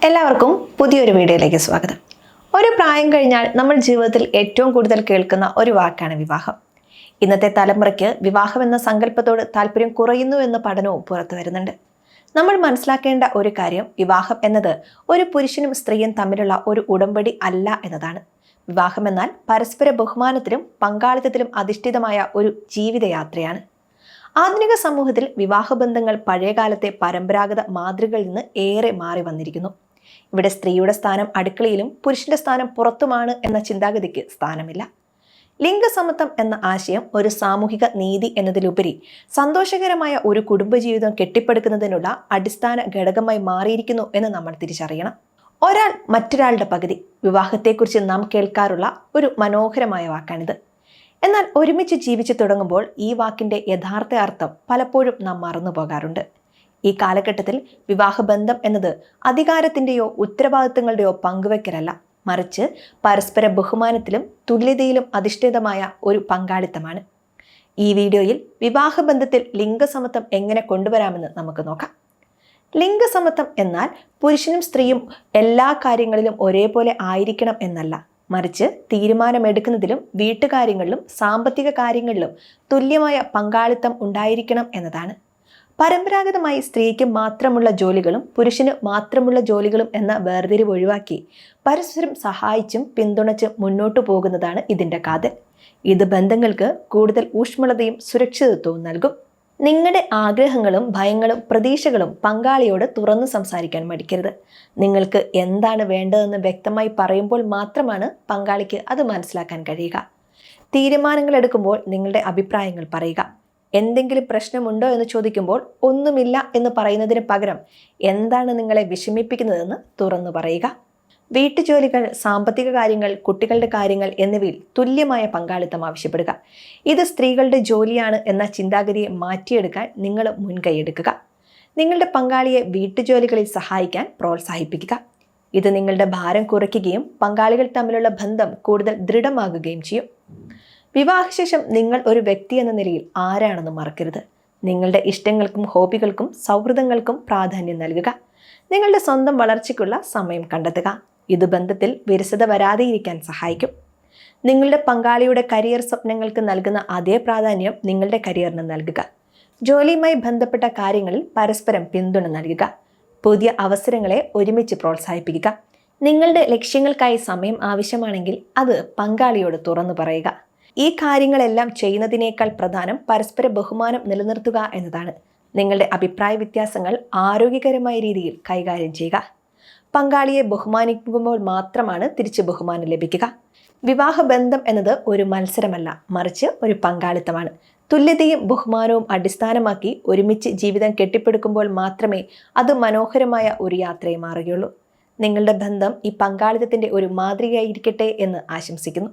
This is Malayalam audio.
എല്ലാവർക്കും പുതിയൊരു വീഡിയോയിലേക്ക് സ്വാഗതം. ഒരു പ്രായം കഴിഞ്ഞാൽ നമ്മൾ ജീവിതത്തിൽ ഏറ്റവും കൂടുതൽ കേൾക്കുന്ന ഒരു വാക്കാണ് വിവാഹം. ഇന്നത്തെ തലമുറയ്ക്ക് വിവാഹം എന്ന സങ്കല്പത്തോട് താല്പര്യം കുറയുന്നു എന്ന പഠനവും പുറത്തു വരുന്നുണ്ട്. നമ്മൾ മനസ്സിലാക്കേണ്ട ഒരു കാര്യം, വിവാഹം എന്നത് ഒരു പുരുഷനും സ്ത്രീയും തമ്മിലുള്ള ഒരു ഉടമ്പടി അല്ല എന്നതാണ്. വിവാഹം എന്നാൽ പരസ്പര ബഹുമാനത്തിലും പങ്കാളിത്തത്തിലും അധിഷ്ഠിതമായ ഒരു ജീവിതയാത്രയാണ്. ആധുനിക സമൂഹത്തിൽ വിവാഹബന്ധങ്ങൾ പഴയകാലത്തെ പരമ്പരാഗത മാതൃകകളിൽ നിന്ന് ഏറെ മാറി വന്നിരിക്കുന്നു. ഇവിടെ സ്ത്രീയുടെ സ്ഥാനം അടുക്കളയിലും പുരുഷന്റെ സ്ഥാനം പുറത്തുമാണ് എന്ന ചിന്താഗതിക്ക് സ്ഥാനമില്ല. ലിംഗസമത്വം എന്ന ആശയം ഒരു സാമൂഹിക നീതി എന്നതിലുപരി സന്തോഷകരമായ ഒരു കുടുംബജീവിതം കെട്ടിപ്പടുക്കുന്നതിനുള്ള അടിസ്ഥാന ഘടകമായി മാറിയിരിക്കുന്നു എന്ന് നമ്മൾ തിരിച്ചറിയണം. ഒരാൾ മറ്റൊരാളുടെ പകുതി, വിവാഹത്തെക്കുറിച്ച് നാം കേൾക്കാറുള്ള ഒരു മനോഹരമായ വാക്കാണിത്. എന്നാൽ ഒരുമിച്ച് ജീവിച്ചു തുടങ്ങുമ്പോൾ ഈ വാക്കിന്റെ യഥാർത്ഥ അർത്ഥം പലപ്പോഴും നാം മറന്നു പോകാറുണ്ട്. ഈ കാലഘട്ടത്തിൽ വിവാഹബന്ധം എന്നത് അധികാരത്തിന്റെയോ ഉത്തരവാദിത്തങ്ങളുടെയോ പങ്കുവെക്കലല്ല, മറിച്ച് പരസ്പര ബഹുമാനത്തിലും തുല്യതയിലും അധിഷ്ഠിതമായ ഒരു പങ്കാളിത്തമാണ്. ഈ വീഡിയോയിൽ വിവാഹബന്ധത്തിൽ ലിംഗസമത്വം എങ്ങനെ കൊണ്ടുവരാമെന്ന് നമുക്ക് നോക്കാം. ലിംഗസമത്വം എന്നാൽ പുരുഷനും സ്ത്രീയും എല്ലാ കാര്യങ്ങളിലും ഒരേപോലെ ആയിരിക്കണം എന്നല്ല, മറിച്ച് തീരുമാനമെടുക്കുന്നതിലും വീട്ടുകാര്യങ്ങളിലും സാമ്പത്തിക കാര്യങ്ങളിലും തുല്യമായ പങ്കാളിത്തം ഉണ്ടായിരിക്കണം എന്നതാണ്. പരമ്പരാഗതമായി സ്ത്രീക്ക് മാത്രമുള്ള ജോലികളും പുരുഷന് മാത്രമുള്ള ജോലികളും എന്ന വേർതിരിവ് ഒഴിവാക്കി പരസ്പരം സഹായിച്ചും പിന്തുണച്ചും മുന്നോട്ടു പോകുന്നതാണ് ഇതിൻ്റെ കാതൽ. ഇത് ബന്ധങ്ങൾക്ക് കൂടുതൽ ഊഷ്മളതയും സുരക്ഷിതത്വവും നൽകും. നിങ്ങളുടെ ആഗ്രഹങ്ങളും ഭയങ്ങളും പ്രതീക്ഷകളും പങ്കാളിയോട് തുറന്നു സംസാരിക്കാൻ മടിക്കരുത്. നിങ്ങൾക്ക് എന്താണ് വേണ്ടതെന്ന് വ്യക്തമായി പറയുമ്പോൾ മാത്രമാണ് പങ്കാളിക്ക് അത് മനസ്സിലാക്കാൻ കഴിയുക. തീരുമാനങ്ങൾ എടുക്കുമ്പോൾ നിങ്ങളുടെ അഭിപ്രായങ്ങൾ പറയുക. എന്തെങ്കിലും പ്രശ്നമുണ്ടോ എന്ന് ചോദിക്കുമ്പോൾ ഒന്നുമില്ല എന്ന് പറയുന്നതിന് പകരം എന്താണ് നിങ്ങളെ വിഷമിപ്പിക്കുന്നതെന്ന് തുറന്നു പറയുക. വീട്ടുജോലികൾ, സാമ്പത്തിക കാര്യങ്ങൾ, കുട്ടികളുടെ കാര്യങ്ങൾ എന്നിവയിൽ തുല്യമായ പങ്കാളിത്തം ആവശ്യപ്പെടുക. ഇത് സ്ത്രീകളുടെ ജോലിയാണ് എന്ന ചിന്താഗതിയെ മാറ്റിയെടുക്കാൻ നിങ്ങൾ മുൻകൈയെടുക്കുക. നിങ്ങളുടെ പങ്കാളിയെ വീട്ടുജോലികളിൽ സഹായിക്കാൻ പ്രോത്സാഹിപ്പിക്കുക. ഇത് നിങ്ങളുടെ ഭാരം കുറയ്ക്കുകയും പങ്കാളികൾ തമ്മിലുള്ള ബന്ധം കൂടുതൽ ദൃഢമാകുകയും ചെയ്യും. വിവാഹശേഷം നിങ്ങൾ ഒരു വ്യക്തി എന്ന നിലയിൽ ആരാണെന്ന് മറക്കരുത്. നിങ്ങളുടെ ഇഷ്ടങ്ങൾക്കും ഹോബികൾക്കും സൗഹൃദങ്ങൾക്കും പ്രാധാന്യം നൽകുക. നിങ്ങളുടെ സ്വന്തം വളർച്ചയ്ക്കുള്ള സമയം കണ്ടെത്തുക. ഇത് ബന്ധത്തിൽ വിരസത വരാതെയിരിക്കാൻ സഹായിക്കും. നിങ്ങളുടെ പങ്കാളിയുടെ കരിയർ സ്വപ്നങ്ങൾക്ക് നൽകുന്ന അതേ പ്രാധാന്യം നിങ്ങളുടെ കരിയറിന് നൽകുക. ജോലിയുമായി ബന്ധപ്പെട്ട കാര്യങ്ങളിൽ പരസ്പരം പിന്തുണ നൽകുക. പുതിയ അവസരങ്ങളെ ഒരുമിച്ച് പ്രോത്സാഹിപ്പിക്കുക. നിങ്ങളുടെ ലക്ഷ്യങ്ങൾക്കായി സമയം ആവശ്യമാണെങ്കിൽ അത് പങ്കാളിയോട് തുറന്നു പറയുക. ഈ കാര്യങ്ങളെല്ലാം ചെയ്യുന്നതിനേക്കാൾ പ്രധാനം പരസ്പര ബഹുമാനം നിലനിർത്തുക എന്നതാണ്. നിങ്ങളുടെ അഭിപ്രായ വ്യത്യാസങ്ങൾ ആരോഗ്യകരമായ രീതിയിൽ കൈകാര്യം ചെയ്യുക. പങ്കാളിയെ ബഹുമാനിക്കുമ്പോൾ മാത്രമാണ് തിരിച്ച് ബഹുമാനം ലഭിക്കുക. വിവാഹബന്ധം എന്നത് ഒരു മത്സരമല്ല, മറിച്ച് ഒരു പങ്കാളിത്തമാണ്. തുല്യതയും ബഹുമാനവും അടിസ്ഥാനമാക്കി ഒരുമിച്ച് ജീവിതം കെട്ടിപ്പടുക്കുമ്പോൾ മാത്രമേ അത് മനോഹരമായ ഒരു യാത്രയായി മാറുകയുള്ളൂ. നിങ്ങളുടെ ബന്ധം ഈ പങ്കാളിത്തത്തിന്റെ ഒരു മാതൃകയായിരിക്കട്ടെ എന്ന് ആശംസിക്കുന്നു.